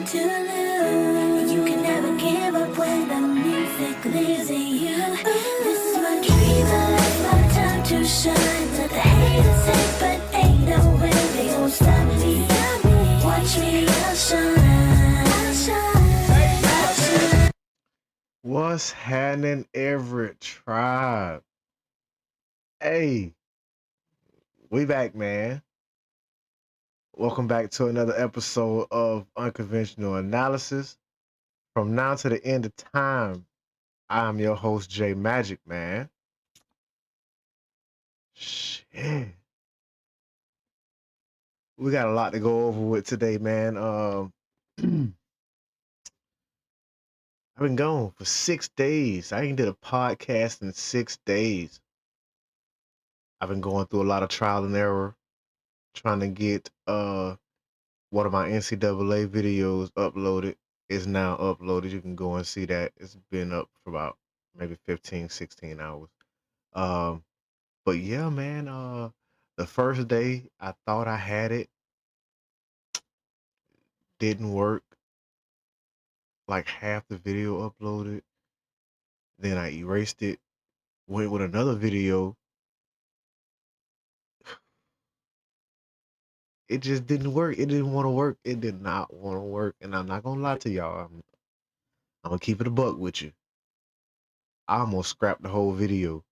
nothing to lose. You can never give up when the music lives in you. This is my dream, it's my time to shine. Let the haters hate, but ain't no way they gon' stop me. Watch me, I'll shine. I'll shine. I'll shine. What's happening, Everett Tribe? Hey, we back, man. Welcome back to another episode of Unconventional Analysis. From now to the end of time, I'm your host, Jay Magic, man. Shit. We got a lot to go over with today, man. I've been gone for 6 days. I ain't did a podcast in 6 days. I've been going through a lot of trial and error, trying to get one of my NCAA videos uploaded. Is now uploaded. You can go and see that. It's been up for about maybe 15, 16 hours. Um, but yeah, man, the first day I thought I had it, didn't work. Like half the video uploaded. Then I erased it, went with another video. It just didn't work. It didn't want to work. It did not want to work. And I'm not gonna lie to y'all. I'm gonna keep it a buck with you. I almost scrapped the whole video.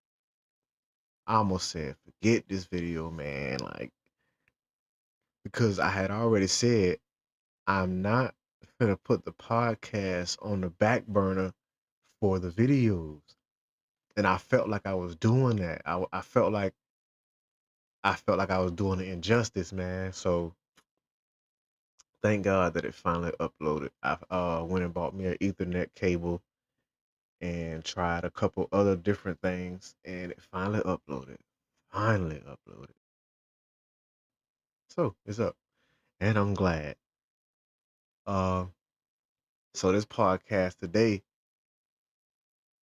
I almost said, forget this video, man. Like, because I had already said I'm not gonna put the podcast on the back burner for the videos. And I felt like I was doing that. I felt like I was doing an injustice, man. So thank God that it finally uploaded. I went and bought me an Ethernet cable and tried a couple other different things, and it finally uploaded. Finally uploaded. So it's up, and I'm glad. Uh, so this podcast today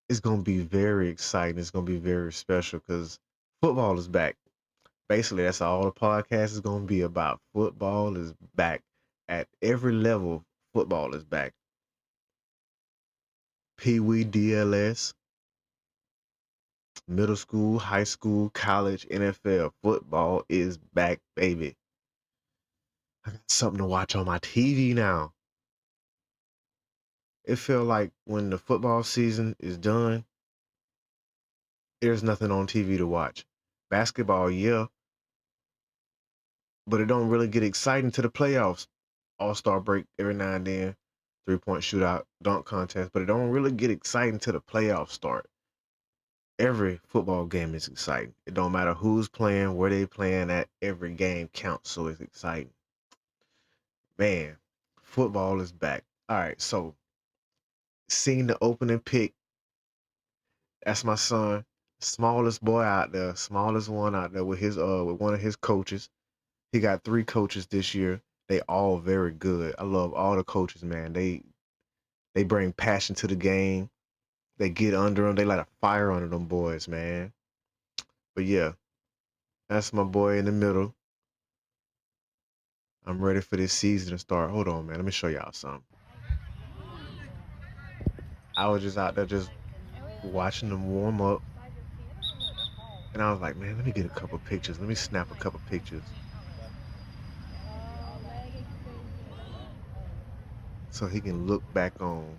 is gonna be very exciting. It's gonna be very special because football is back. Basically, that's all the podcast is gonna be about. Football is back at every level. Football is back. Pee Wee, DLS, middle school, high school, college, NFL. Football is back, baby. I got something to watch on my TV now. It feel like when the football season is done, there's nothing on TV to watch. Basketball, yeah, but it don't really get exciting to the playoffs. All-star break every now and then, three-point shootout, dunk contest, but it don't really get exciting to the playoffs start. Every football game is exciting. It don't matter who's playing, where they playing at, every game counts, so it's exciting. Man, football is back. All right, so seeing the opening pick, that's my son, smallest boy out there, smallest one out there with his with one of his coaches. He got three coaches this year. They all very good. I love all the coaches, man. They bring passion to the game. They get under them. They light a fire under them boys, man. But yeah, that's my boy in the middle. I'm ready for this season to start. Hold on, man. Let me show y'all something. I was just out there just watching them warm up. And I was like, man, let me get a couple pictures. Let me snap a couple pictures so he can look back on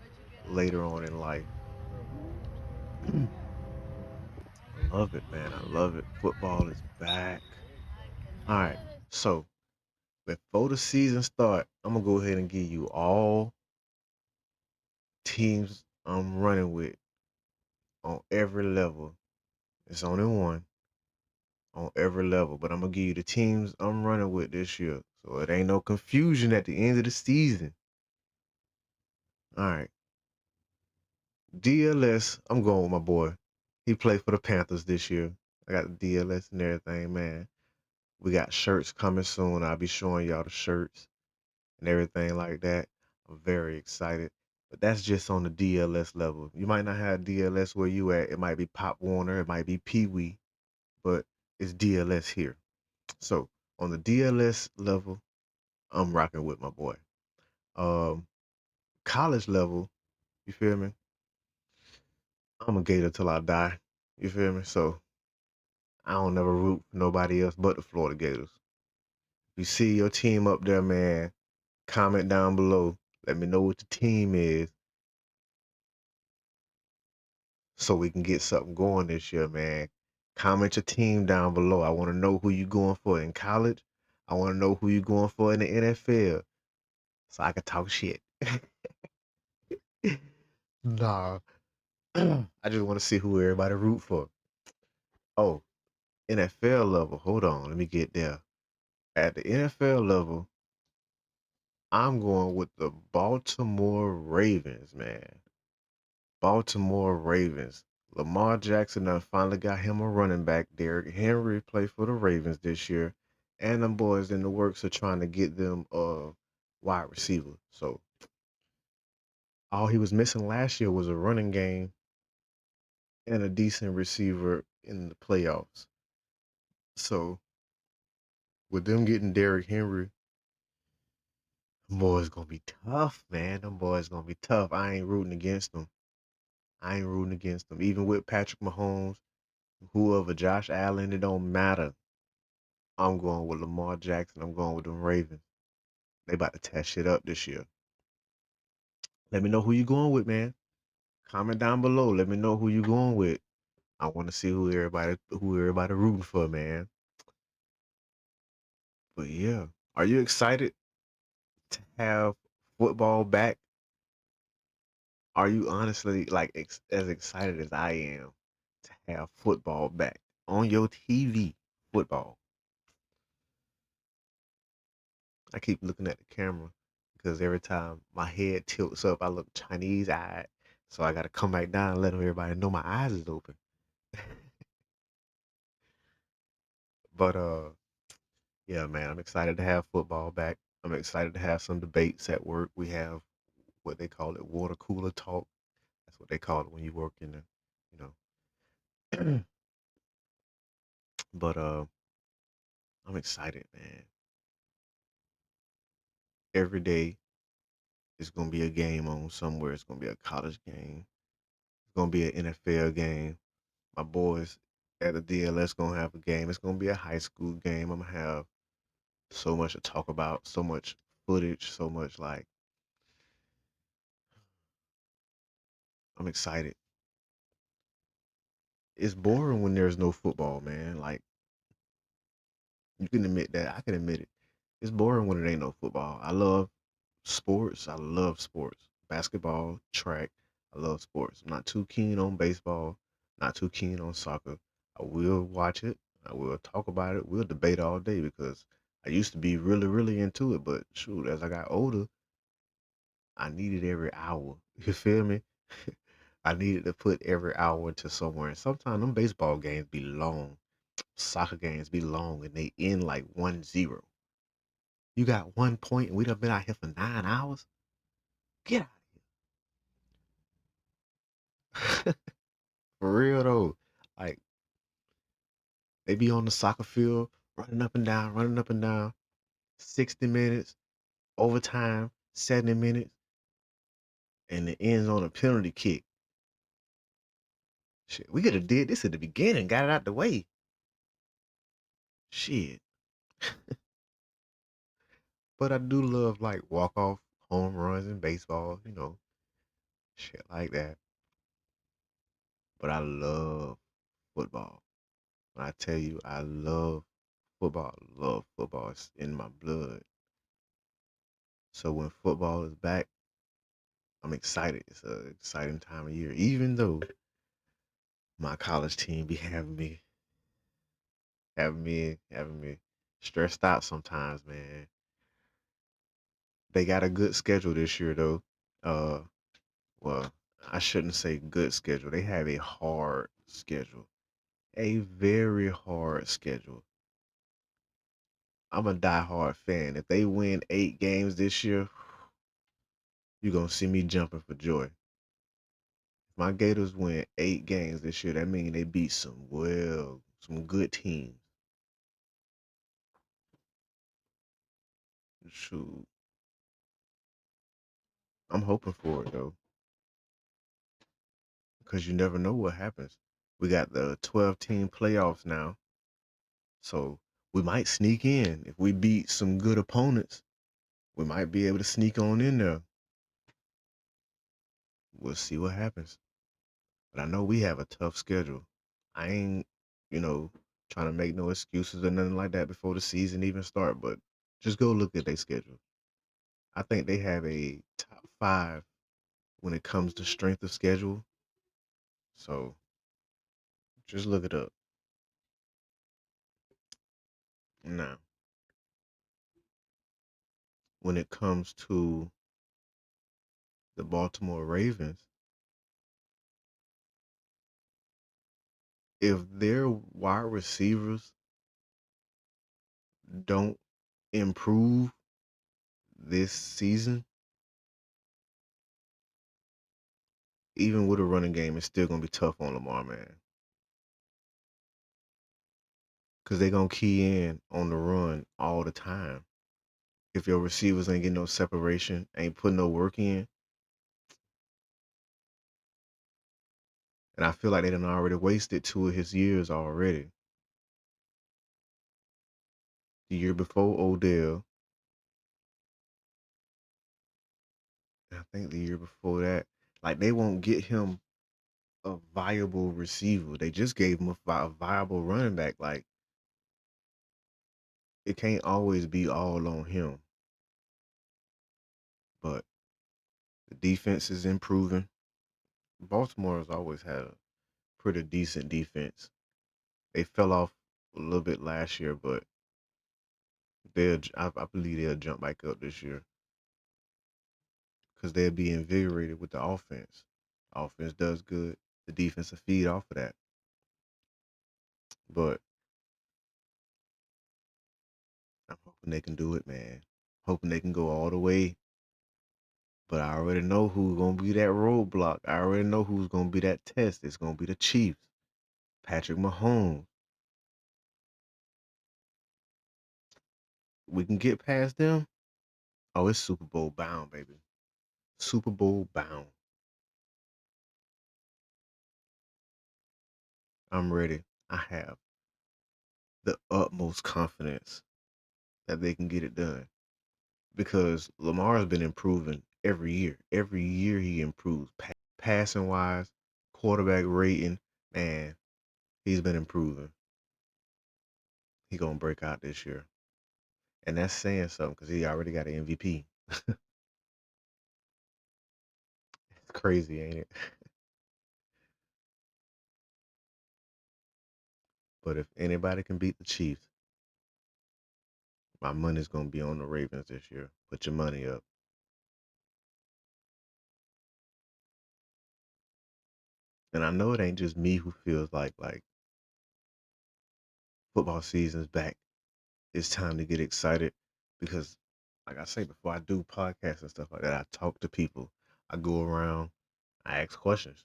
later on in life. I love it, man. I love it. Football is back. All right. So before the season start, I'm gonna go ahead and give you all teams I'm running with on every level. It's only one on every level, but I'm gonna give you the teams I'm running with this year, so it ain't no confusion at the end of the season. All right, DLS. I'm going with my boy. He played for the Panthers this year. I got the DLS and everything, man. We got shirts coming soon. I'll be showing y'all the shirts and everything like that. I'm very excited. But that's just on the DLS level. You might not have DLS where you at. It might be Pop Warner, it might be Pee Wee, but it's DLS here. So on the DLS level, I'm rocking with my boy. college level, you feel me? I'm a Gator till I die. You feel me? So I don't never root for nobody else but the Florida Gators. If you see your team up there, man, comment down below. Let me know what the team is so we can get something going this year, man. Comment your team down below. I want to know who you going for in college. I want to know who you going for in the NFL so I can talk shit. Nah. I just want to see who everybody root for. Oh, NFL level. Hold on, let me get there. At the NFL level, I'm going with the Baltimore Ravens, man. Baltimore Ravens. Lamar Jackson done finally got him a running back. Derrick Henry played for the Ravens this year. And them boys in the works of trying to get them a wide receiver. So all he was missing last year was a running game and a decent receiver in the playoffs. So with them getting Derrick Henry, them boys gonna be tough, man. Them boys gonna be tough. I ain't rooting against them. I ain't rooting against them. Even with Patrick Mahomes, whoever, Josh Allen, it don't matter. I'm going with Lamar Jackson. I'm going with them Ravens. They about to test shit up this year. Let me know who you going with, man. Comment down below. Let me know who you going with. I want to see who everybody rooting for, man. But yeah, are you excited to have football back? Are you honestly like as excited as I am to have football back on your TV? Football. I keep looking at the camera because every time my head tilts up, I look Chinese eyed. So I got to come back down and let everybody know my eyes is open. But yeah, man, I'm excited to have football back. I'm excited to have some debates at work. We have what they call it water cooler talk. That's what they call it when you work in the, you know. But I'm excited, man. Every day it's gonna be a game on somewhere. It's gonna be a college game. It's gonna be an NFL game. My boys at the DLS gonna have a game. It's gonna be a high school game. I'm gonna have so much to talk about, so much footage, so much like I'm excited. It's boring when there's no football, man. Like you can admit that. I can admit it. It's boring when it ain't no football. I love sports. I love sports. Basketball, track. I love sports. I'm not too keen on baseball. Not too keen on soccer. I will watch it. I will talk about it. We'll debate all day because I used to be really, really into it. But shoot, as I got older, I needed every hour. You feel me? I needed to put every hour into somewhere. And sometimes them baseball games be long. Soccer games be long and they end like 1-0. You got 1 point and we done been out here for 9 hours? Get out. For real though. Like they be on the soccer field running up and down, 60 minutes, overtime, 70 minutes, and it ends on a penalty kick. Shit, we could have did this at the beginning, got it out the way. Shit. But I do love like walk off home runs in baseball, shit like that. But I love football. When I tell you I love football. It's in my blood. So when football is back, I'm excited. It's an exciting time of year. Even though my college team be having me stressed out sometimes, man. They got a good schedule this year though. Uh well, I shouldn't say good schedule. They have a hard schedule. A very hard schedule. I'm a diehard fan. If they win 8 games this year, you're gonna see me jumping for joy. If my Gators win 8 games this year, that means they beat some good teams. Shoot. I'm hoping for it though, because you never know what happens. We got the 12-team playoffs now, so we might sneak in if we beat some good opponents. We might be able to sneak on in there. We'll see what happens. But I know we have a tough schedule. I ain't, you know, trying to make no excuses or nothing like that before the season even start, but just go look at their schedule. I think they have a top 5 when it comes to strength of schedule. So just look it up. Now, when it comes to the Baltimore Ravens, if their wide receivers don't improve this season, even with a running game, it's still gonna be tough on Lamar, man. Because they're gonna key in on the run all the time. If your receivers ain't getting no separation, ain't putting no work in, and I feel like they done already wasted 2 of his years already. The year before Odell, and I think the year before that, like they won't get him a viable receiver. They just gave him a viable running back. Like it can't always be all on him. But the defense is improving. Baltimore has always had a pretty decent defense. They fell off a little bit last year, but I believe they'll jump back up this year because they'll be invigorated with the offense. Offense does good. The defense will feed off of that. But I'm hoping they can do it, man. Hoping they can go all the way. But I already know who's gonna be that roadblock. I already know who's gonna be that test. It's gonna be the Chiefs. Patrick Mahomes. We can get past them. Oh, it's Super Bowl bound, baby. Super Bowl bound. I'm ready. I have the utmost confidence that they can get it done because Lamar has been improving every year. Every year he improves, passing wise, quarterback rating. Man, he's been improving. He gonna break out this year, and that's saying something because he already got an MVP. It's crazy, ain't it? But if anybody can beat the Chiefs, my money's gonna be on the Ravens this year. Put your money up. And I know it ain't just me who feels like football season's back. It's time to get excited because, like I say, before I do podcasts and stuff like that, I talk to people. I go around. I ask questions.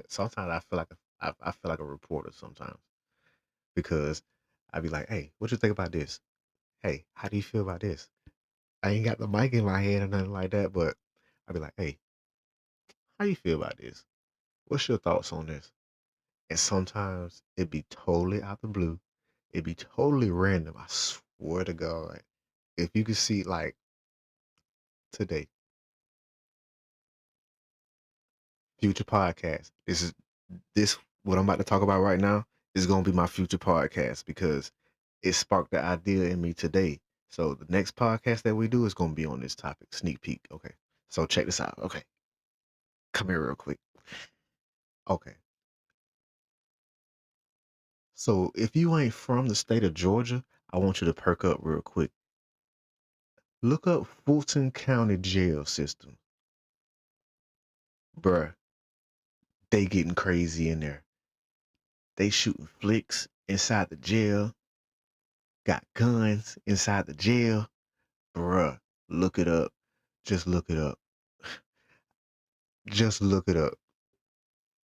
Sometimes I feel like I feel like a reporter sometimes because I be like, "Hey, what you think about this? Hey, how do you feel about this?" I ain't got the mic in my hand or nothing like that, but I be like, "Hey, how you feel about this? What's your thoughts on this?" And sometimes it be totally out the blue. It be totally random. I swear to God. If you could see like today, future podcast. This what I'm about to talk about right now is gonna be my future podcast because it sparked the idea in me today. So the next podcast that we do is gonna be on this topic. Sneak peek. Okay. So check this out. Okay. Come here real quick. Okay. So if you ain't from the state of Georgia, I want you to perk up real quick. Look up Fulton County jail system. Bruh, they getting crazy in there. They shooting flicks inside the jail, got guns inside the jail. Bruh, look it up. Just look it up. Just look it up.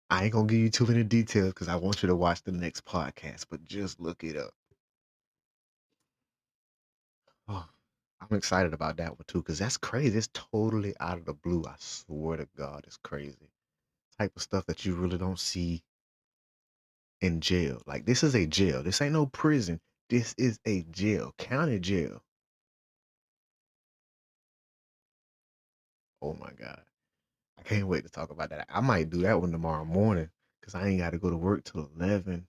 I ain't gonna give you too many details because I want you to watch the next podcast, but just look it up. Oh, I'm excited about that one too, because that's crazy. It's totally out of the blue. I swear to God, it's crazy. Type of stuff that you really don't see in jail. Like this is a jail. This ain't no prison. This is a jail, county jail. Oh my God. I can't wait to talk about that. I might do that one tomorrow morning because I ain't got to go to work till 11.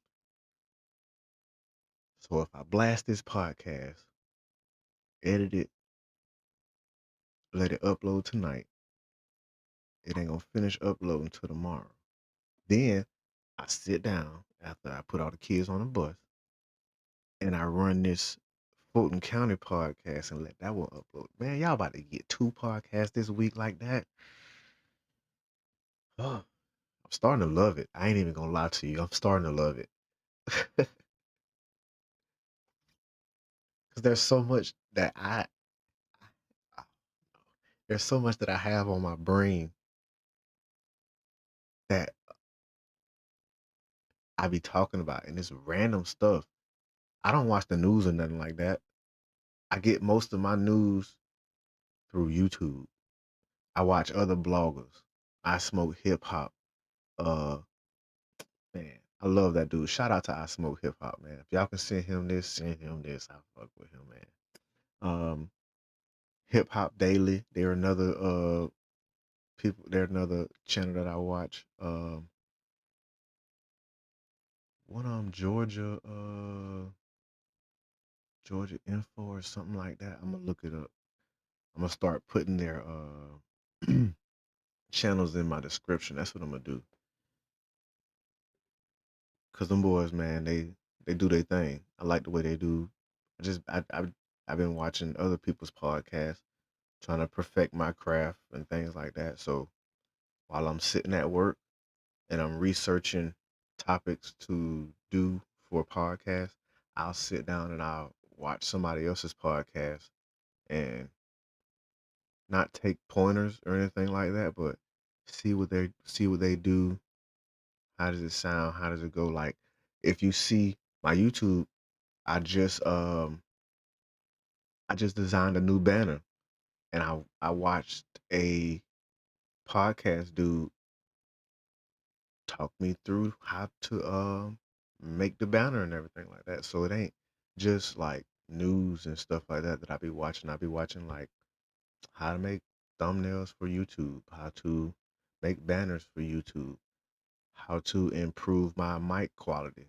So if I blast this podcast, edit it, let it upload tonight, it ain't gonna finish uploading till tomorrow. Then I sit down after I put all the kids on the bus and I run this Fulton County podcast and let that one upload. Man, y'all about to get 2 podcasts this week like that. Oh, I'm starting to love it. I ain't even gonna lie to you. I'm starting to love it. Because there's so much that there's so much that I have on my brain that I be talking about, and it's random stuff. I don't watch the news or nothing like that. I get most of my news through YouTube. I watch other bloggers. I smoke hip hop. Uh, man, I love that dude. Shout out to I Smoke Hip Hop, man. If y'all can send him this, send him this. I fuck with him, man. Um, Hip Hop Daily. They're another people. They're another channel that I watch. One of them Georgia Info or something like that. I'm gonna look it up. I'm gonna start putting their channels in my description. That's what I'm gonna do. Cause them boys, man, they do their thing. I like the way they do. I've been watching other people's podcasts, trying to perfect my craft and things like that. So while I'm sitting at work and I'm researching topics to do for a podcast, I'll sit down and I'll watch somebody else's podcast and not take pointers or anything like that, but see what they do. How does it sound? How does it go? Like if you see my YouTube, I just um I just designed a new banner and I watched a podcast dude talk me through how to make the banner and everything like that. So it ain't just like news and stuff like that that I be watching. I be watching like how to make thumbnails for YouTube, how to make banners for YouTube, how to improve my mic quality,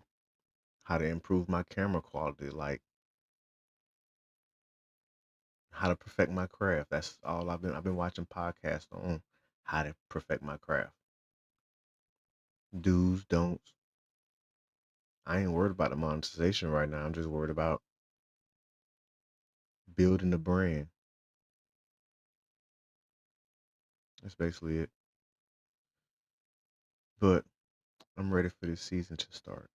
how to improve my camera quality, like how to perfect my craft. That's all I've been watching podcasts on how to perfect my craft. Do's, don'ts. I ain't worried about the monetization right now. I'm just worried about building the brand. That's basically it. But I'm ready for this season to start.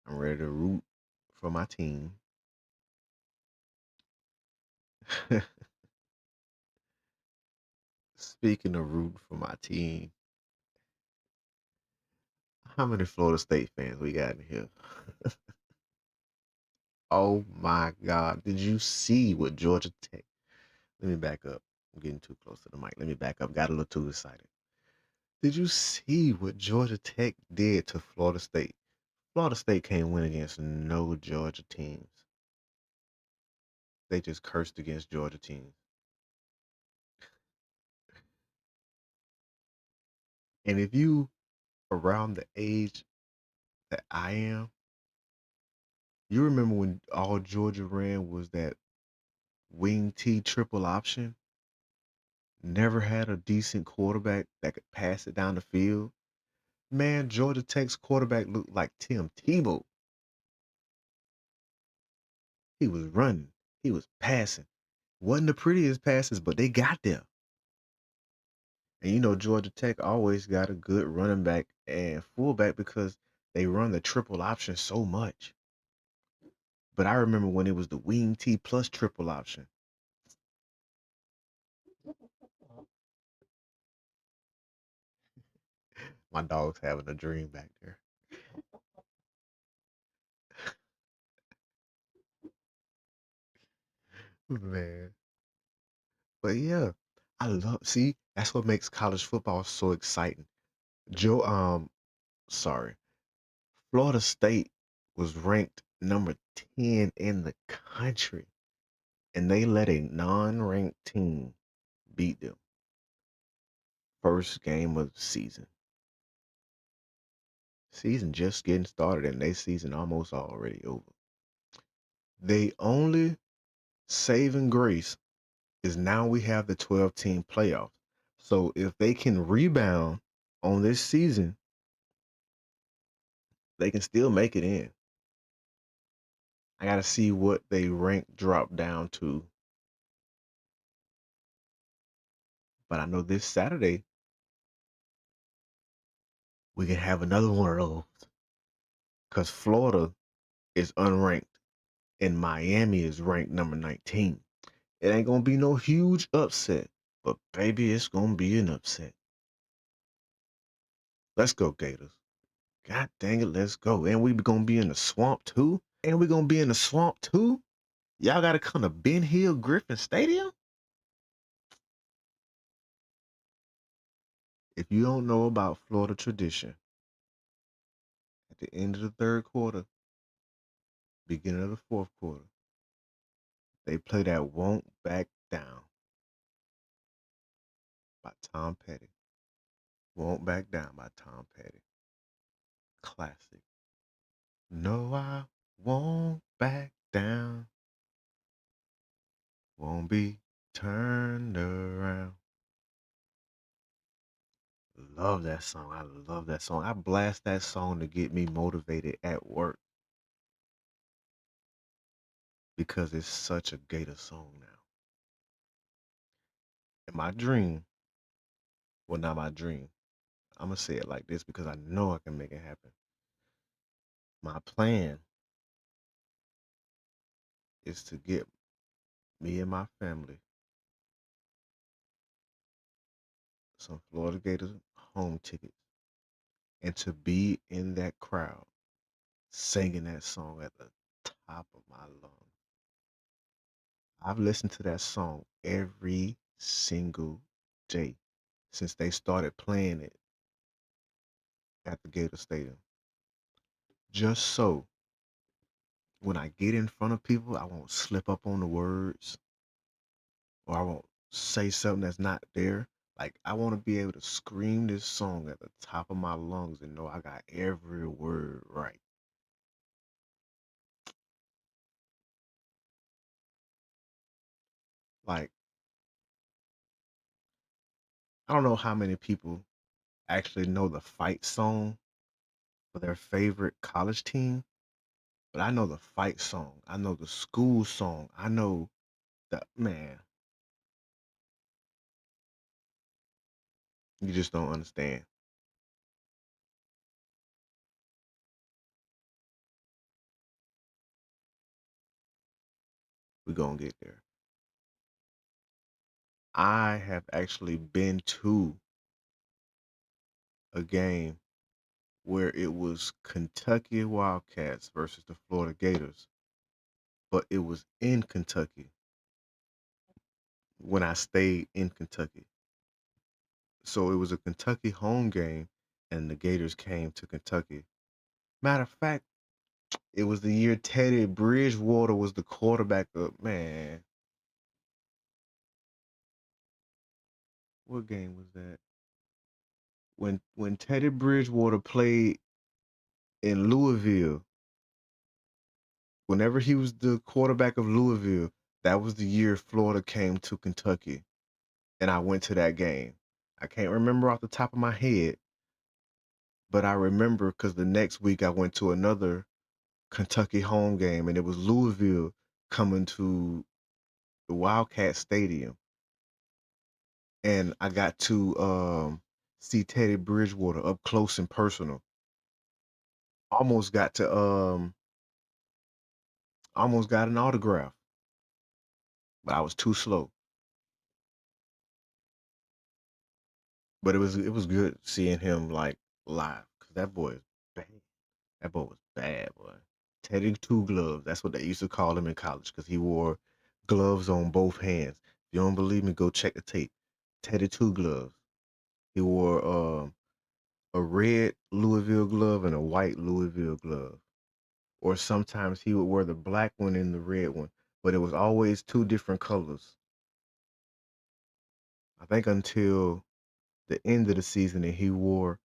I'm ready to root for my team. Speaking of rooting for my team, how many Florida State fans we got in here? Oh my God. Did you see what Georgia Tech? Let me back up. I'm getting too close to the mic. Let me back up. Got a little too excited. Did you see what Georgia Tech did to Florida State? Florida State can't win against no Georgia teams. They just cursed against Georgia teams. And if you around the age that I am, you remember when all Georgia ran was that wing T triple option? Never had a decent quarterback that could pass it down the field. Man, Georgia Tech's quarterback looked like Tim Tebow. He was running, he was passing. Wasn't the prettiest passes, but they got there. And you know, Georgia Tech always got a good running back and fullback because they run the triple option so much. But I remember when it was the wing T plus triple option. My dog's having a dream back there. Man. But yeah, I love see, that's what makes college football so exciting. Joe sorry. Florida State was ranked number 10 in the country, and they let a non-ranked team beat them. First game of the season. Season just getting started, and they season almost already over. They only saving grace is now we have the 12-team playoffs. So if they can rebound on this season, they can still make it in. I got to see what they rank drop down to. But I know this Saturday we can have another one of those because Florida is unranked and Miami is ranked number 19. It ain't going to be no huge upset, but baby, it's going to be an upset. Let's go, Gators. God dang it, let's go. And we going to be in the swamp too. Y'all got to come to Ben Hill Griffin Stadium? If you don't know about Florida tradition, at the end of the third quarter, beginning of the fourth quarter, they play that Won't Back Down by Tom Petty. Won't Back Down by Tom Petty. Classic. No, I won't back down. Won't be turned around. Love that song. I love that song. I blast that song to get me motivated at work because it's such a Gator song now. And my dream, well, not my dream. I'm going to say it like this because I know I can make it happen. My plan is to get me and my family some Florida Gators home tickets and to be in that crowd singing that song at the top of my lungs. I've listened to that song every single day since they started playing it at the Gator Stadium. Just so when I get in front of people, I won't slip up on the words or I won't say something that's not there. Like I want to be able to scream this song at the top of my lungs and know I got every word right. Like I don't know how many people actually know the fight song for their favorite college team, but I know the fight song. I know the school song. I know the man. You just don't understand. We're gonna get there. I have actually been to a game where it was Kentucky Wildcats versus the Florida Gators, but it was in Kentucky when I stayed in Kentucky. So it was a Kentucky home game, and the Gators came to Kentucky. Matter of fact, it was the year Teddy Bridgewater was the quarterback of man. What game was that? When Teddy Bridgewater played in Louisville, whenever he was the quarterback of Louisville, that was the year Florida came to Kentucky, and I went to that game. I can't remember off the top of my head, but I remember because the next week I went to another Kentucky home game, and it was Louisville coming to the Wildcat Stadium, and I got to see Teddy Bridgewater up close and personal. Almost got to almost got an autograph, but I was too slow. But it was good seeing him like live because that boy is bad. That boy was bad, boy. Teddy Two Gloves. That's what they used to call him in college because he wore gloves on both hands. If you don't believe me, go check the tape. Teddy Two gloves. He wore a red Louisville glove and a white Louisville glove. Or sometimes he would wear the black one and the red one, but it was always two different colors. I think until the end of the season, and he wore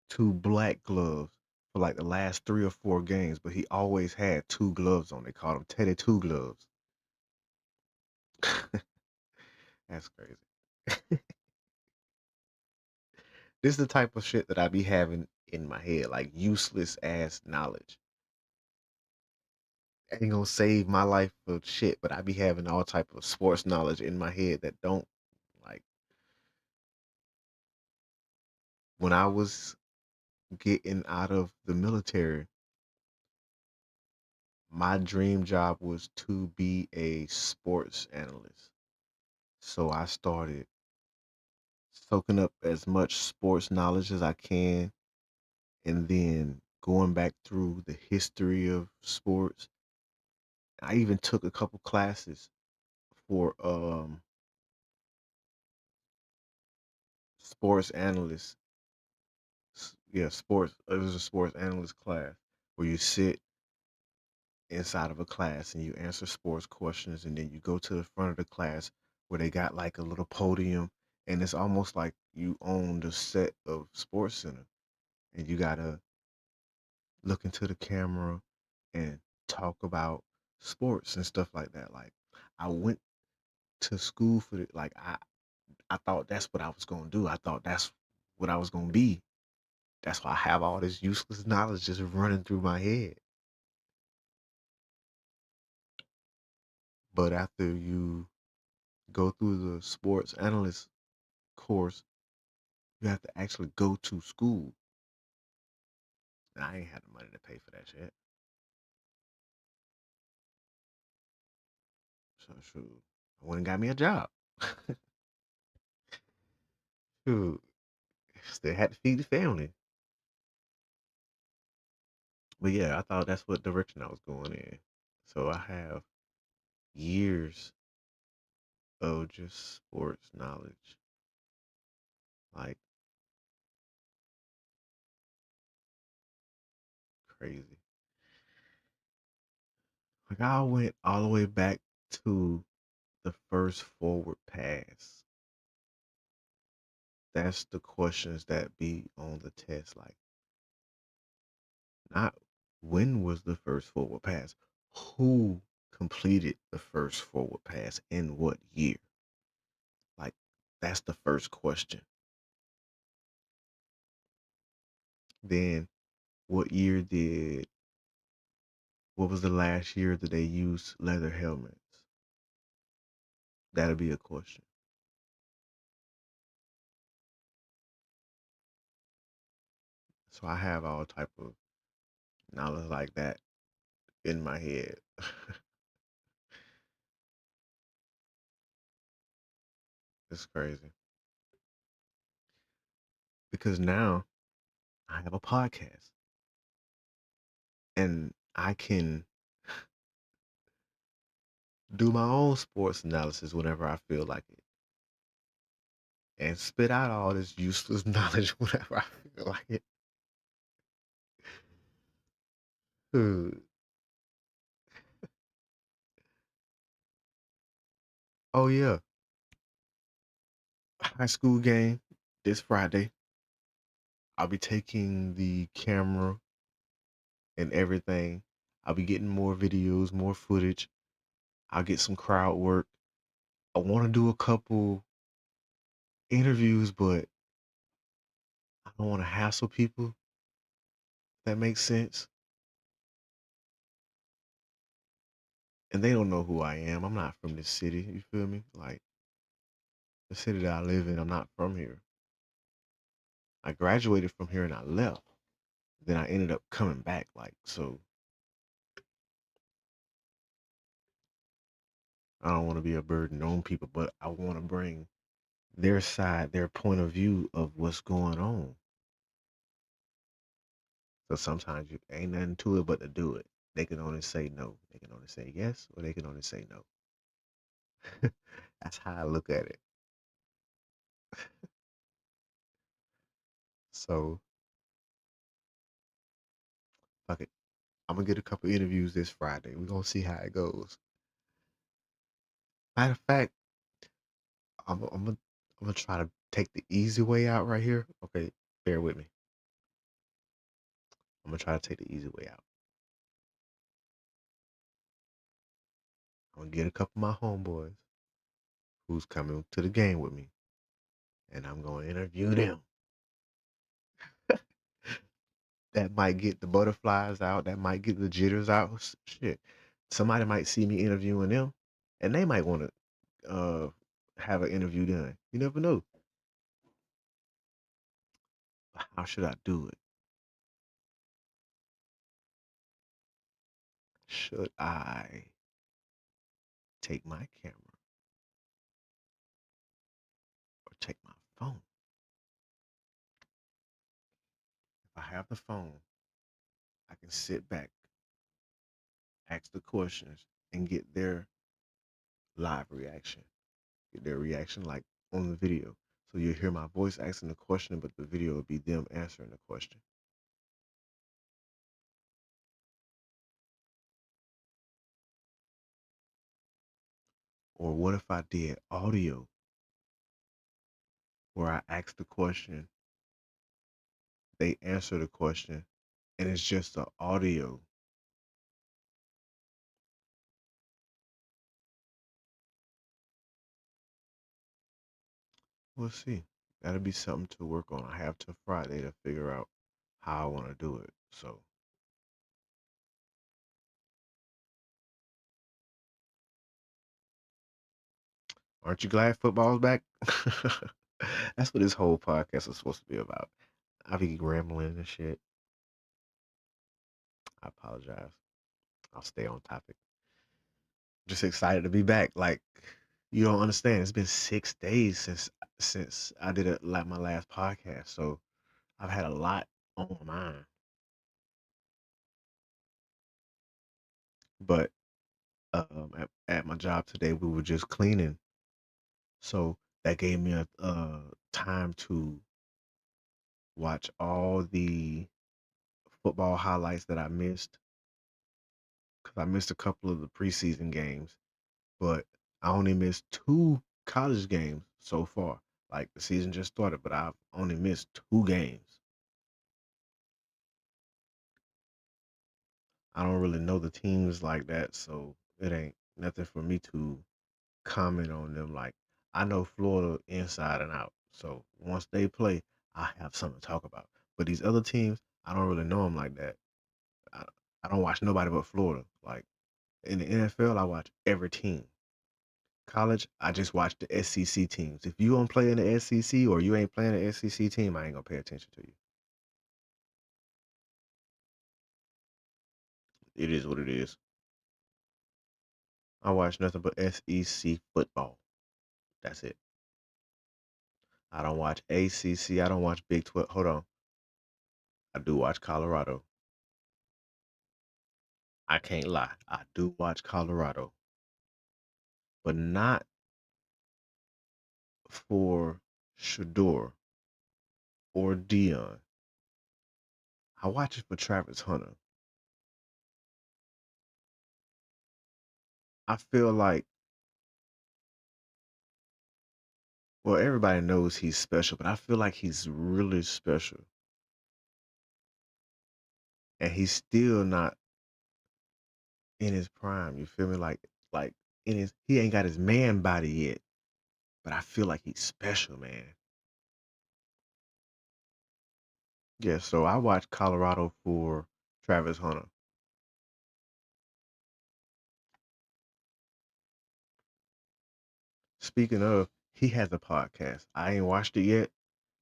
two black gloves for like the last 3 or 4 games, but he always had two gloves on. They called him Teddy Two Gloves. That's crazy. This is the type of shit that I be having in my head, like useless ass knowledge. Ain't gonna save my life for shit, but I be having all type of sports knowledge in my head that don't like when I was getting out of the military, my dream job was to be a sports analyst. So I started soaking up as much sports knowledge as I can and then going back through the history of sports. I even took a couple classes for sports analysts. Yeah, sports. It was a sports analyst class where you sit inside of a class and you answer sports questions, and then you go to the front of the class where they got like a little podium, and it's almost like you own the set of Sports Center, and you gotta look into the camera and talk about sports and stuff like that. Like I went to school for it. Like I thought that's what I was gonna do. I thought that's what I was gonna be. That's why I have all this useless knowledge just running through my head. But after you go through the sports analyst course, you have to actually go to school. And I ain't had the money to pay for that shit. So shoot. I went and got me a job. Shoot. Still had to feed the family. But yeah, I thought that's what direction I was going in. So I have years of just sports knowledge. Like crazy. Like I went all the way back to the first forward pass. That's the questions that be on the test. Like not when was the first forward pass, who completed the first forward pass in what year? Like that's the first question. Then what was the last year that they used leather helmets? That'll be a question. So I have all type of knowledge like that in my head. It's crazy because now I have a podcast and I can do my own sports analysis whenever I feel like it and spit out all this useless knowledge whenever I feel like it. Dude. Oh yeah, high school game this Friday. I'll be taking the camera and everything. I'll be getting more videos, more footage. I'll get some crowd work. I want to do a couple interviews, but I don't want to hassle people. If that makes sense. And they don't know who I am. I'm not from this city. You feel me? Like the city that I live in, I'm not from here. I graduated from here and I left. Then I ended up coming back. Like, so I don't want to be a burden on people, but I want to bring their side, their point of view of what's going on. So sometimes you ain't nothing to it but to do it. They can only say no. They can only say yes or they can only say no. That's how I look at it. So fuck it. I'm gonna get a couple interviews this Friday. We're gonna see how it goes. Matter of fact, I'm gonna try to take the easy way out right here. Okay, bear with me. I'm gonna try to take the easy way out. I'm gonna get a couple of my homeboys who's coming to the game with me, and I'm gonna interview them. That might get the butterflies out. That might get the jitters out. Shit, somebody might see me interviewing them, and they might want to have an interview done. You never know. How should I do it? Should I take my camera or take my phone? If I have the phone, I can sit back, ask the questions, and get their live reaction. Get their reaction like on the video. So you'll hear my voice asking the question, but the video will be them answering the question. Or what if I did audio where I ask the question, they answer the question, and it's just the audio? We'll see. That'll be something to work on. I have till Friday to figure out how I want to do it. So, aren't you glad football's back? That's what this whole podcast is supposed to be about. I be rambling and shit. I apologize. I'll stay on topic. Just excited to be back. Like, you don't understand. It's been 6 days since I did it like my last podcast. So I've had a lot on my mind. But at my job today, we were just cleaning, so that gave me a time to watch all the football highlights that I missed because I missed a couple of the preseason games, but I only missed two college games so far. Like the season just started, but I've only missed two games. I don't really know the teams like that, so it ain't nothing for me to comment on them. Like I know Florida inside and out, so once they play, I have something to talk about. But these other teams, I don't really know them like that. I, I don't watch nobody but Florida. Like in the NFL, I watch every team. College, I just watch the SEC teams. If you don't play in the SEC or you ain't playing the SEC team, I ain't gonna pay attention to you. It is what it is. I watch nothing but SEC football. That's it. I don't watch ACC. I don't watch Big 12. Hold on. I do watch Colorado. I can't lie. I do watch Colorado, but not for Shador or Dion. I watch it for Travis Hunter. I feel like, well, everybody knows he's special, but I feel like he's really special. And he's still not in his prime. You feel me? Like in his he ain't got his man body yet. But I feel like he's special, man. Yeah, so I watch Colorado for Travis Hunter. Speaking of, he has a podcast. I ain't watched it yet.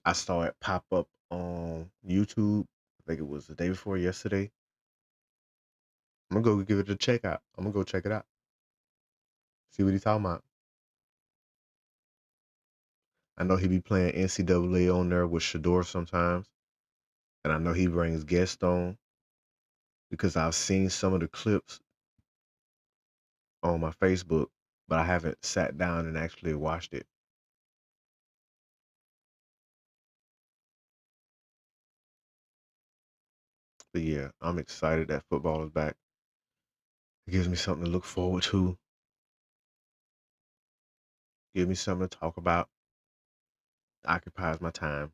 I saw it pop up on YouTube. I think it was the day before yesterday. I'm gonna go give it a check out. I'm gonna go check it out. See what he's talking about. I know he be playing NCAA on there with Shador sometimes, and I know he brings guests on because I've seen some of the clips on my Facebook. but I haven't sat down and actually watched it. But yeah, I'm excited that football is back. It gives me something to look forward to. Give me something to talk about. Occupies my time.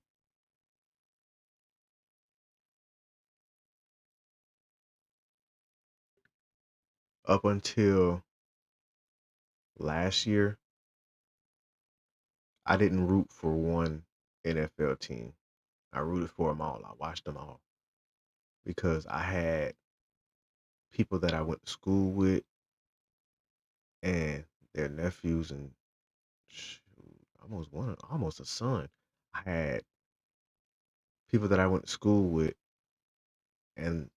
Up until last year, I didn't root for one NFL team. I rooted for them all. I watched them all because I had people that I went to school with and their nephews and shoot, almost a son. I had people that I went to school with and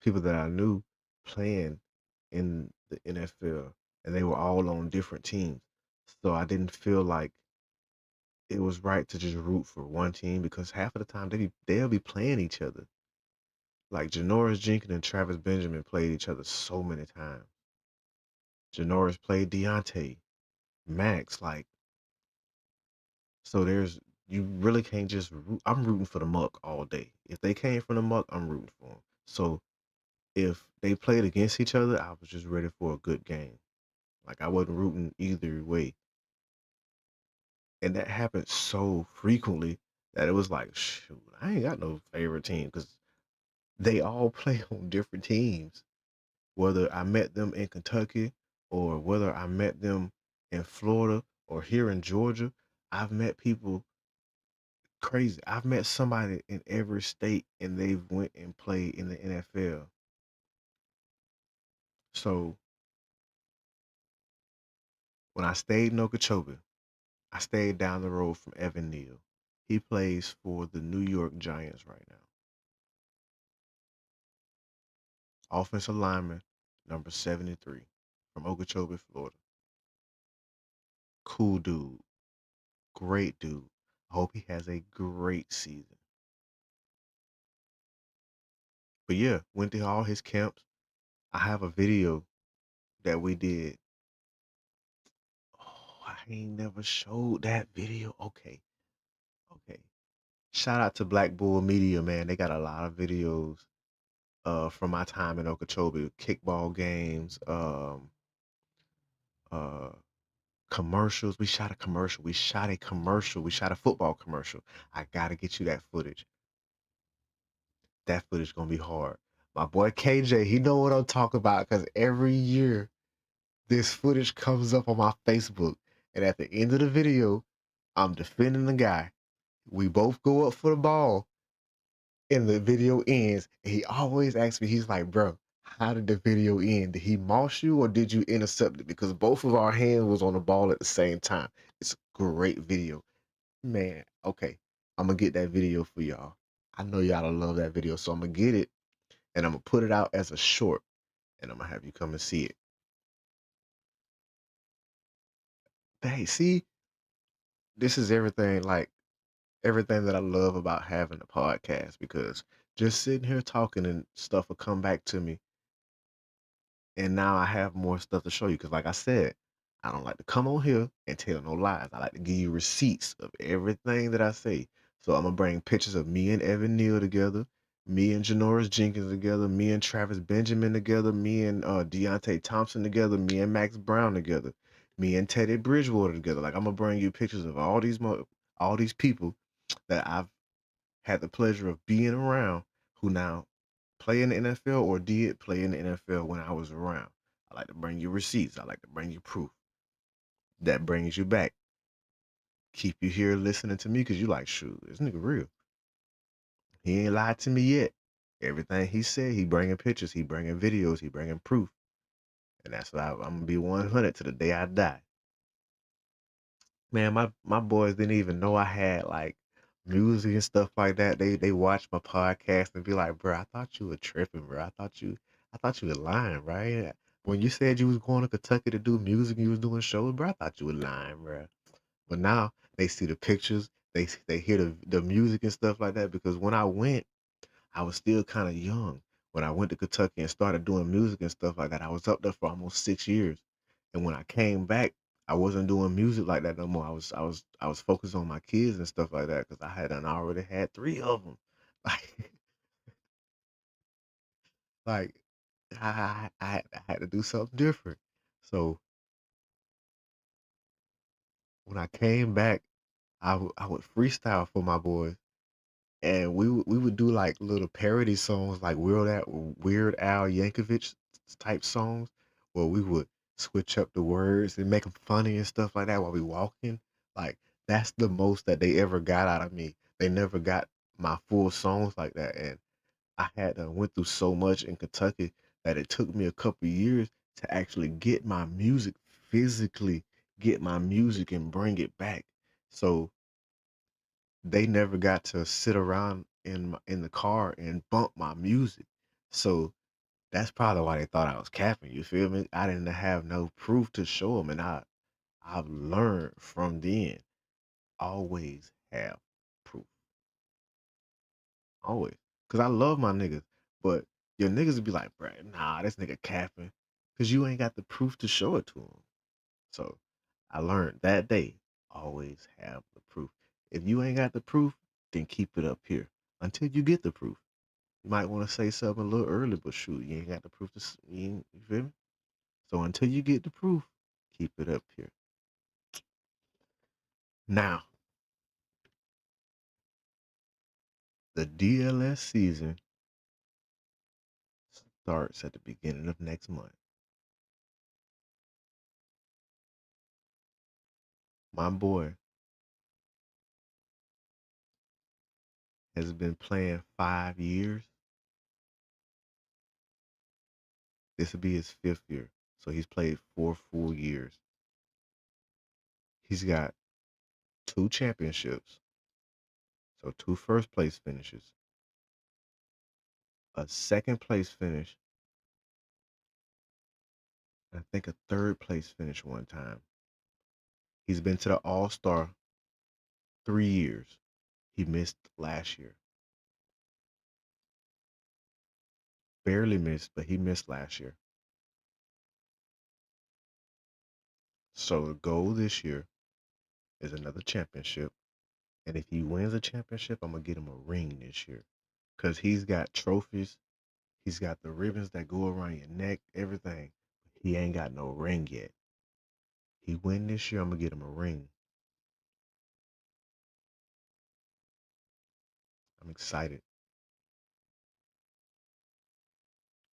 people that I knew playing in the NFL, and they were all on different teams. So I didn't feel like it was right to just root for one team because half of the time they'll be playing each other. Like Janoris Jenkins and Travis Benjamin played each other so many times. Janoris played Deontay, Max, like so there's you really can't just root. I'm rooting for the muck all day. If they came from the muck, I'm rooting for them. So if they played against each other, I was just ready for a good game. Like I wasn't rooting either way. And that happened so frequently that it was like, shoot, I ain't got no favorite team because they all play on different teams. Whether I met them in Kentucky or whether I met them in Florida or here in Georgia, I've met people crazy. I've met somebody in every state and they've went and played in the NFL. So when I stayed in Okeechobee, I stayed down the road from Evan Neal. He plays for the New York Giants right now. Offensive lineman, number 73, from Okeechobee, Florida. Cool dude. Great dude. I hope he has a great season. But yeah, went to all his camps. I have a video that we did. Oh, I ain't never showed that video. Okay. Okay. Shout out to Black Bull Media, man. They got a lot of videos from my time in Okeechobee, kickball games, uh commercials. We shot a commercial. We shot a commercial. We shot a football commercial. I gotta get you that footage. That footage gonna be hard. My boy KJ, he know what I'm talking about because every year this footage comes up on my Facebook, and at the end of the video, I'm defending the guy. We both go up for the ball, and the video ends. And he always asks me, he's like, "Bro, how did the video end? Did he moss you or did you intercept it?" Because both of our hands was on the ball at the same time. It's a great video, man. Okay, I'm gonna get that video for y'all. I know y'all love that video, so I'm gonna get it and I'm gonna put it out as a short, and I'm gonna have you come and see it. Hey, see, this is everything like everything that I love about having a podcast because just sitting here talking and stuff will come back to me. And now I have more stuff to show you. Cause like I said, I don't like to come on here and tell no lies. I like to give you receipts of everything that I say. So I'm gonna bring pictures of me and Evan Neal together, me and Janoris Jenkins together, me and Travis Benjamin together, me and Deontay Thompson together, me and Max Brown together, me and Teddy Bridgewater together. Like I'm gonna bring you pictures of all these people that I've had the pleasure of being around who now play in the NFL or did play in the NFL when I was around. I like to bring you receipts. I like to bring you proof. That brings you back. Keep you here listening to me because you like, shoot, this nigga real. He ain't lied to me yet. Everything he said, he bringing pictures, he bringing videos, he bringing proof. And that's why I'm going to be 100 to the day I die. Man, my boys didn't even know I had like music and stuff like that. They watch my podcast and be like, "Bro, I thought you were tripping, bro. I thought you were lying, right? When you said you was going to Kentucky to do music, you was doing shows, bro. I thought you were lying, bro." But now they see the pictures, they hear the music and stuff like that. Because when I went, I was still kind of young. When I went to Kentucky and started doing music and stuff like that, I was up there for almost 6 years. And when I came back, I wasn't doing music like that no more. I was focused on my kids and stuff like that because I already had three of them. Like like I had to do something different. So when I came back, I would freestyle for my boys, and we would do like little parody songs, like Weird Al Yankovic type songs, where we would switch up the words and make them funny and stuff like that while we walking. Like that's the most that they ever got out of me. They never got my full songs like that, and I had went through so much in Kentucky that it took me a couple years to actually get my music physically, get my music and bring it back. So they never got to sit around in the car and bump my music. So that's probably why they thought I was capping. You feel me? I didn't have no proof to show them, and I've learned from then. Always have proof, always, cause I love my niggas, but your niggas would be like, bruh, nah, this nigga capping, cause you ain't got the proof to show it to him. So I learned that day, always have the proof. If you ain't got the proof, then keep it up here until you get the proof. You might want to say something a little early, but shoot, you ain't got the proof you feel me? So until you get the proof, keep it up here. Now, the DLS season starts at the beginning of next month. My boy has been playing 5 years. This will be his fifth year. So he's played 4 full years. He's got two championships, so two first place finishes, a second place finish, and I think a third place finish one time. He's been to the All Star 3 years. He missed last year. Barely missed, but he missed last year. So the goal this year is another championship. And if he wins a championship, I'm gonna get him a ring this year. Cause he's got trophies. He's got the ribbons that go around your neck, everything. He ain't got no ring yet. He win this year, I'm gonna get him a ring. I'm excited.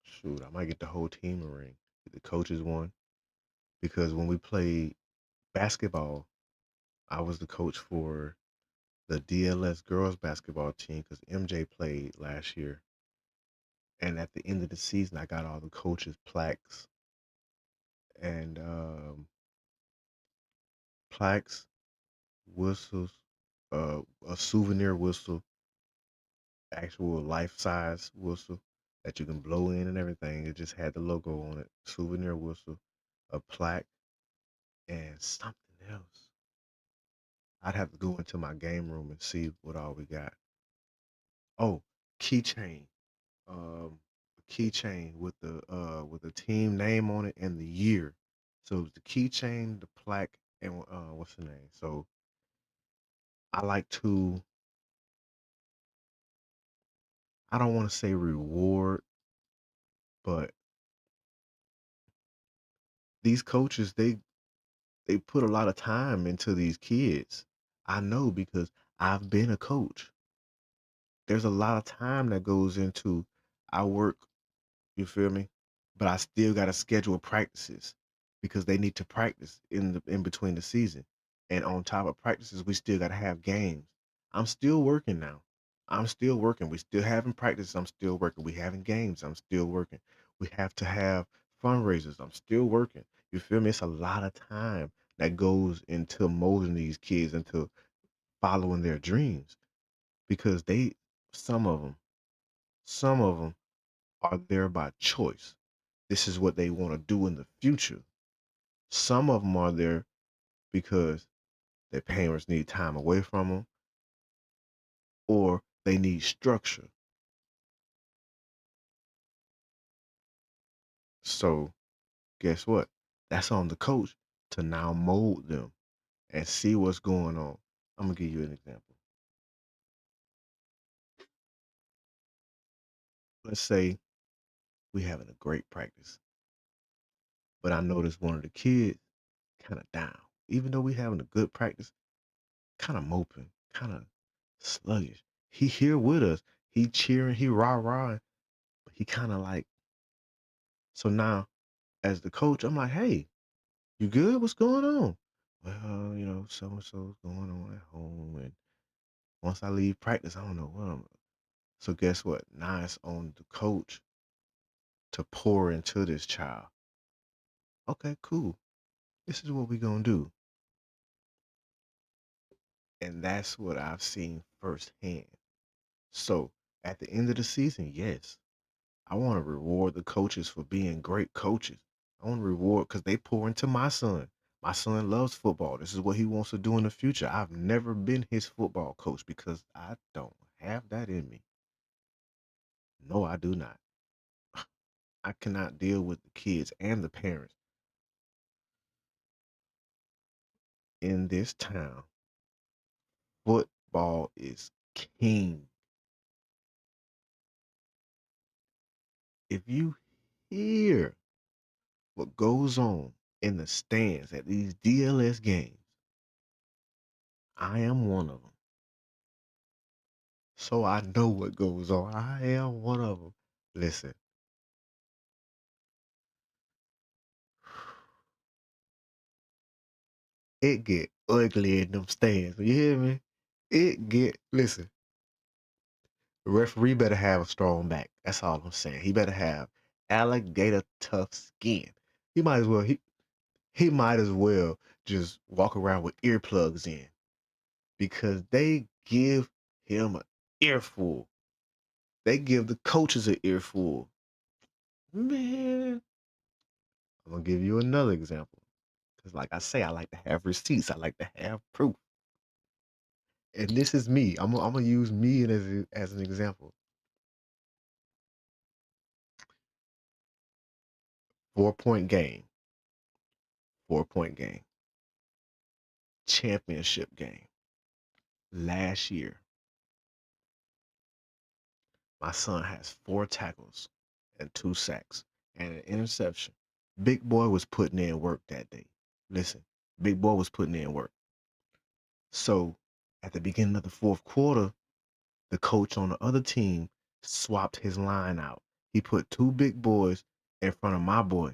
Shoot, I might get the whole team a ring. The coaches one. Because when we played basketball, I was the coach for the DLS girls basketball team because MJ played last year. And at the end of the season, I got all the coaches' plaques and plaques, whistles, a souvenir whistle, actual life size whistle that you can blow in and everything. It just had the logo on it. Souvenir whistle, a plaque, and something else. I'd have to go into my game room and see what all we got. Oh, keychain. A keychain with the team name on it and the year. So it was the keychain, the plaque, and what's the name? So I like to. I don't want to say reward, but these coaches they put a lot of time into these kids. I know because I've been a coach. There's a lot of time that goes into our work. You feel me? But I still got to schedule practices because they need to practice in between the season. And on top of practices, we still got to have games. I'm still working now. I'm still working. We still having practice. I'm still working. We having games. I'm still working. We have to have fundraisers. I'm still working. You feel me? It's a lot of time that goes into molding these kids into following their dreams because some of them, some of them are there by choice. This is what they want to do in the future. Some of them are there because their parents need time away from them or they need structure. So, guess what? That's on the coach to now mold them and see what's going on. I'm gonna give you an example. Let's say we having a great practice, but I noticed one of the kids kind of down. Even though we having a good practice, kind of moping, kind of sluggish. He here with us. He cheering, he rah, but he kind of like, so now as the coach, I'm like, hey, you good? What's going on? Well, so and so's going on at home. And once I leave practice, I don't know what I'm. So guess what? Now it's on the coach to pour into this child. Okay, cool. This is what we're going to do. And that's what I've seen firsthand. So at the end of the season, yes, I want to reward the coaches for being great coaches. I want to reward because they pour into my son. My son loves football. This is what he wants to do in the future. I've never been his football coach because I don't have that in me. No, I do not. I cannot deal with the kids and the parents in this town. Football is king. If you hear what goes on in the stands at these DLS games, I am one of them. So I know what goes on. I am one of them. Listen, it get ugly in them stands. You hear me? Listen, the referee better have a strong back. That's all I'm saying. He better have alligator tough skin. He might as well he might as well just walk around with earplugs in because they give him an earful. They give the coaches an earful. Man, I'm gonna give you another example. Because, like I say, I like to have receipts. I like to have proof. And this is me. I'm gonna use me as an example. 4 point game. 4 point game. Championship game. Last year, my son has 4 tackles and 2 sacks and an interception. Big boy was putting in work that day. Listen, big boy was putting in work. So at the beginning of the fourth quarter, the coach on the other team swapped his line out. He put 2 big boys in front of my boy.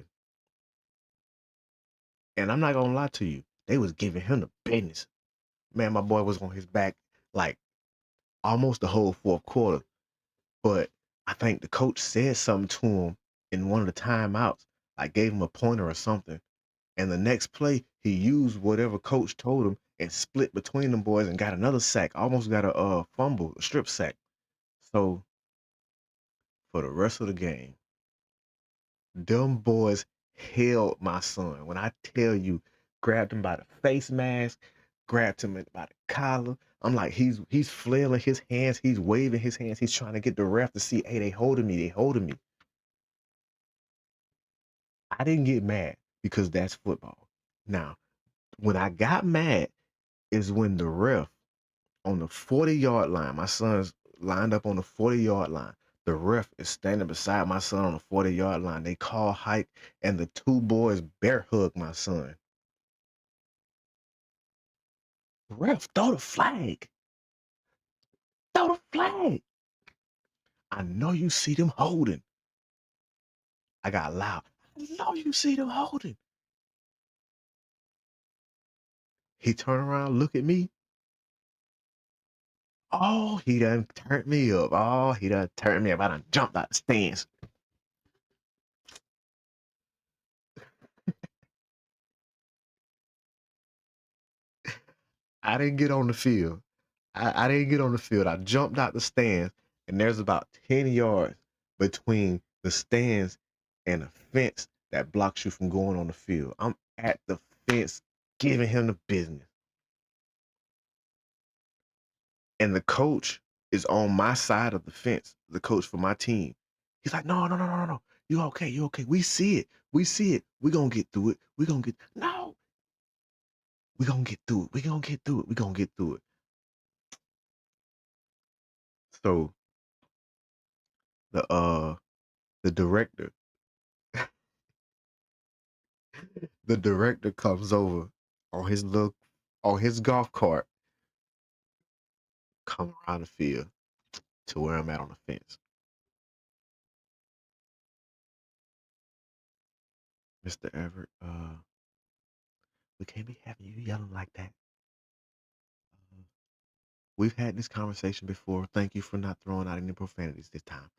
And I'm not gonna lie to you, they was giving him the business. Man, my boy was on his back like almost the whole fourth quarter. But I think the coach said something to him in one of the timeouts. I gave him a pointer or something. And the next play, he used whatever coach told him and split between them boys and got another sack. Almost got a fumble, a strip sack. So for the rest of the game, them boys held my son. When I tell you, grabbed him by the face mask, grabbed him by the collar. I'm like, he's flailing his hands, he's waving his hands, he's trying to get the ref to see, hey, they holding me, they holding me. I didn't get mad because that's football. Now, when I got mad is when the ref on the 40-yard line, my son's lined up on the 40-yard line. The ref is standing beside my son on the 40-yard line. They call hike, and the 2 boys bear hug my son. Ref, throw the flag. Throw the flag. I know you see them holding. I got loud. I know you see them holding. He turned around, look at me. Oh, he done turned me up. Oh, he done turned me up. I done jumped out the stands. I didn't get on the field. I didn't get on the field. I jumped out the stands, and there's about 10 yards between the stands and a fence that blocks you from going on the field. I'm at the fence giving him the business. And the coach is on my side of the fence, the coach for my team. He's like, no, no, no, no, no, no. You okay? You okay? We see it. We see it. We gonna get through it. We gonna get no. We gonna get through it. We gonna get through it. We gonna get through it. So the uh the director, the director comes over on his golf cart, come around the field to where I'm at on the fence. Mr. Everett, we can't be having you yelling like that. Uh, we've had this conversation before. Thank you for not throwing out any profanities this time.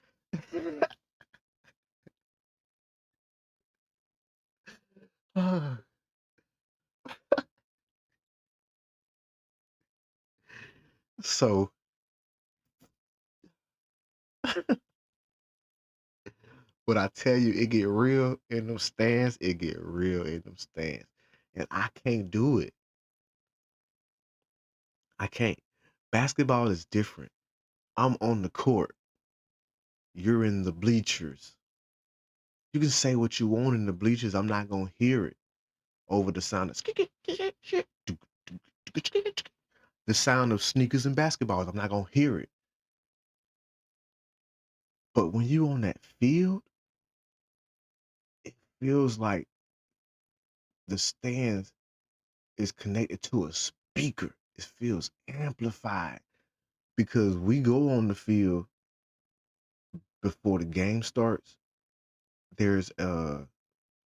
So when I tell you it get real in them stands, it get real in them stands. And I can't do it. I can't. Basketball is different. I'm on the court. You're in the bleachers. You can say what you want in the bleachers. I'm not gonna hear it over the sound of the sound of sneakers and basketballs. I'm not gonna hear it. But when you on that field, it feels like the stands is connected to a speaker. It feels amplified because we go on the field before the game starts. There's the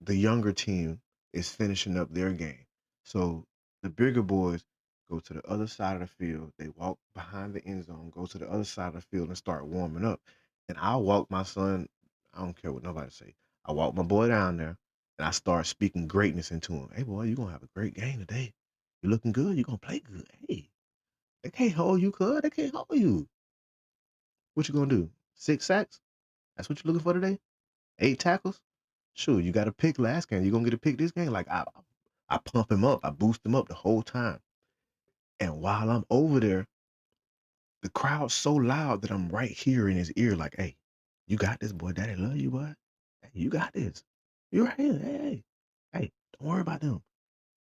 younger team is finishing up their game. So the bigger boys go to the other side of the field. They walk behind the end zone, go to the other side of the field and start warming up. And I'll walk my son, I don't care what nobody say. I walk my boy down there and I start speaking greatness into him. Hey boy, you're gonna have a great game today. You're looking good, you're gonna play good. Hey, they can't hold you, cuz. They can't hold you. What you gonna do? 6 sacks? That's what you're looking for today? 8 tackles? Sure, you got a pick last game. You gonna get a pick this game? Like I pump him up. I boost him up the whole time. And while I'm over there, the crowd's so loud that I'm right here in his ear, like, hey, you got this, boy. Daddy love you, boy. Hey, you got this. You're right here. Hey, don't worry about them.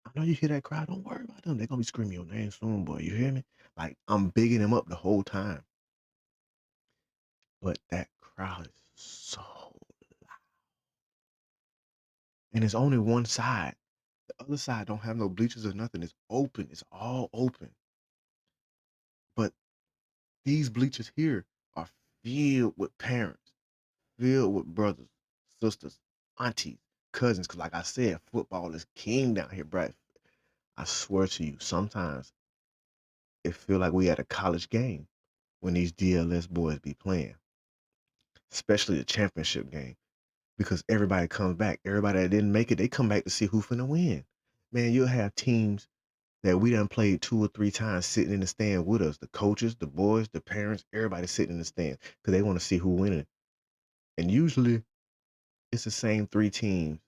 I know you hear that crowd. Don't worry about them. They're gonna be screaming your name soon, boy. You hear me? Like I'm bigging him up the whole time. But that crowd is so loud. And it's only one side. The other side don't have no bleachers or nothing. It's open. It's all open. But these bleachers here are filled with parents, filled with brothers, sisters, aunties, cousins. Cause like I said, football is king down here, bro. I swear to you, sometimes it feel like we at a college game when these DLS boys be playing, especially the championship game, because everybody comes back. Everybody that didn't make it, they come back to see who finna win. Man, you'll have teams that we done played 2 or 3 times sitting in the stand with us. The coaches, the boys, the parents, everybody sitting in the stand because they want to see who winning. And usually it's the same 3 teams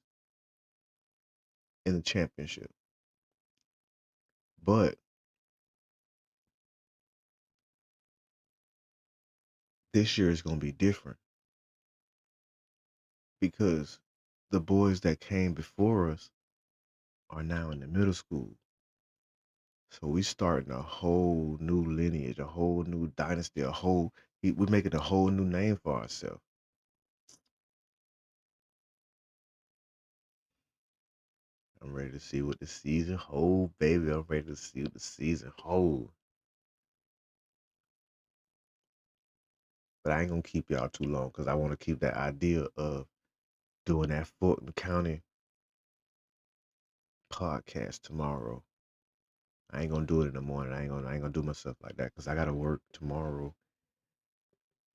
in the championship. But this year is gonna be different because the boys that came before us are now in the middle school. So we starting a whole new lineage, a whole new dynasty, we're making a whole new name for ourselves. I'm ready to see what the season hold, baby. I'm ready to see what the season hold. But I ain't gonna keep y'all too long because I want to keep that idea of doing that Fulton County podcast tomorrow. I ain't gonna do it in the morning. I ain't gonna do myself like that because I gotta work tomorrow.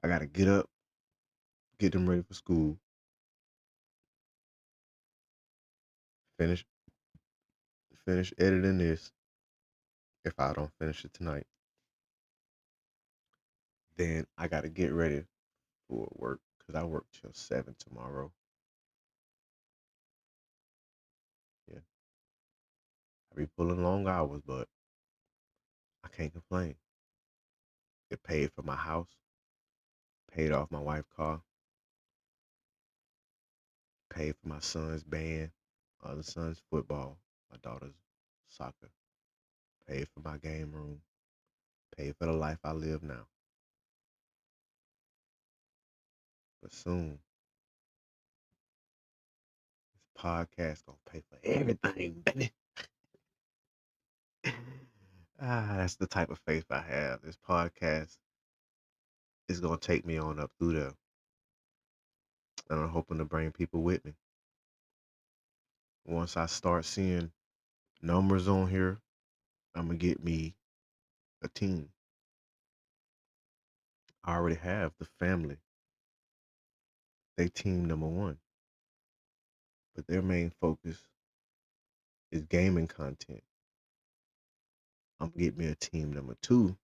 I gotta get up, get them ready for school, finish finish editing this. If I don't finish it tonight, then I gotta get ready for work because I work till 7 tomorrow. Yeah, I be pulling long hours, but I can't complain. Get paid for my house, paid off my wife's car, Pay for my son's band, my other son's football, my daughter's soccer. Pay for my game room. Pay for the life I live now. But soon, this podcast gonna pay for everything, baby. That's the type of faith I have. This podcast is gonna take me on up through there, and I'm hoping to bring people with me. Once I start seeing numbers on here, I'm gonna get me a team. I already have the family. They team number one, but their main focus is gaming content. I'm gonna get me a team number two,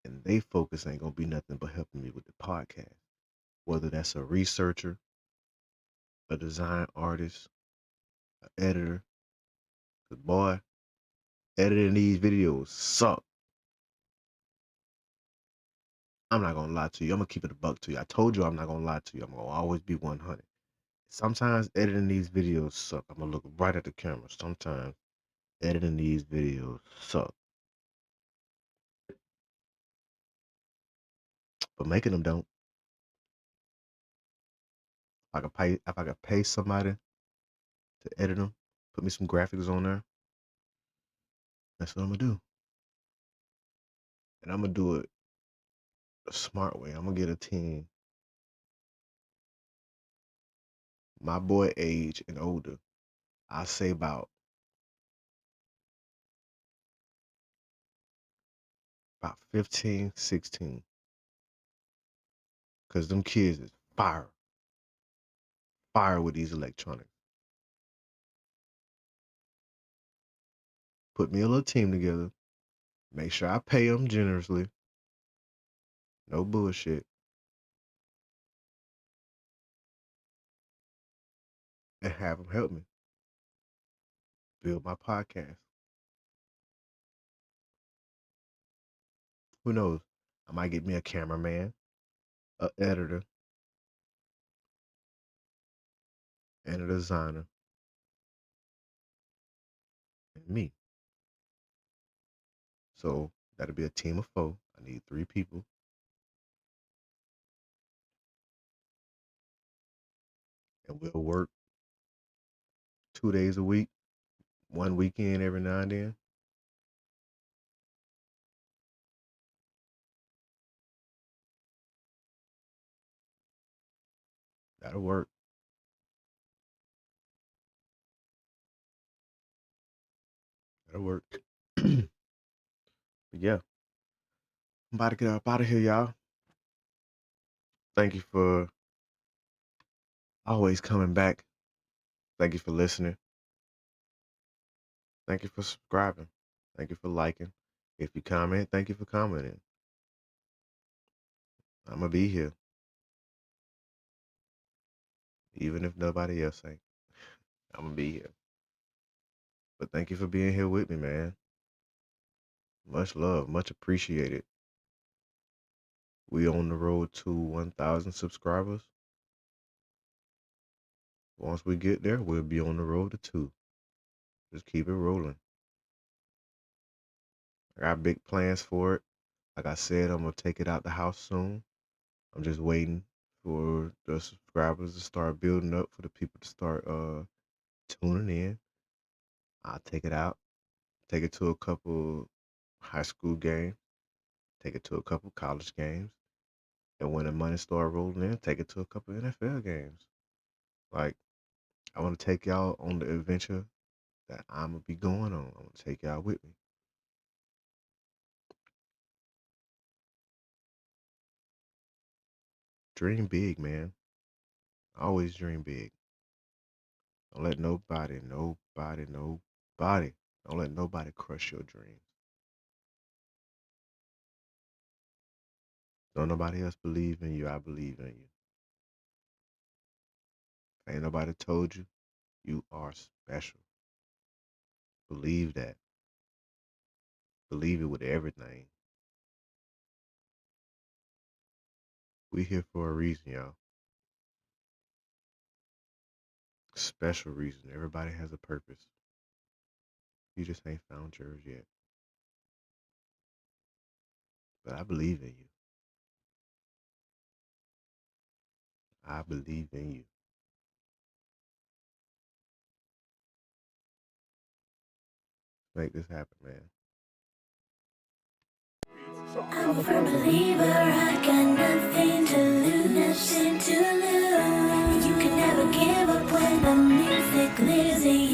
and they focus ain't gonna be nothing but helping me with the podcast. Whether that's a researcher, a design artist, an editor. Cause boy, editing these videos suck. I'm not gonna lie to you. I'm gonna keep it a buck to you. I told you I'm not gonna lie to you. I'm gonna always be 100. Sometimes editing these videos suck. I'm gonna look right at the camera. Sometimes editing these videos suck, but making them don't. If I could pay somebody to edit them, put me some graphics on there, that's what I'm gonna do. And I'm gonna do it a smart way. I'm gonna get a team, my boy age and older. I say about 15, 16. Cause them kids is fire with these electronics. Put me a little team together. Make sure I pay them generously. No bullshit. And have them help me build my podcast. Who knows? I might get me a cameraman, a editor, and a designer, and me. So that'll be a team of four. I need three people. And we'll work 2 days a week, one weekend every now and then. That'll work. That'll work. But yeah, I'm about to get up out of here, y'all. Thank you for always coming back. Thank you for listening. Thank you for subscribing. Thank you for liking. If you comment, thank you for commenting. I'm going to be here, even if nobody else ain't. I'm going to be here. But thank you for being here with me, man. Much love, much appreciated. We on the road to 1,000 subscribers. Once we get there, we'll be on the road to 2. Just keep it rolling. I got big plans for it. Like I said, I'm going to take it out the house soon. I'm just waiting for the subscribers to start building up, for the people to start tuning in. I'll take it out, take it to a couple high school games, take it to a couple college games, and when the money start rolling in, take it to a couple NFL games. Like, I want to take y'all on the adventure that I'm gonna be going on. I want to take y'all with me. Dream big, man. Always dream big. Don't let nobody. Don't let nobody crush your dreams. Don't nobody else believe in you. I believe in you. Ain't nobody told you you are special. Believe that. Believe it with everything. We here for a reason, y'all. special reason. Everybody has a purpose. You just ain't found yours yet. But I believe in you. I believe in you. Make this happen, man. I'm a firm believer, I got nothing to lose, nothing to lose. You can never give up when the music lives in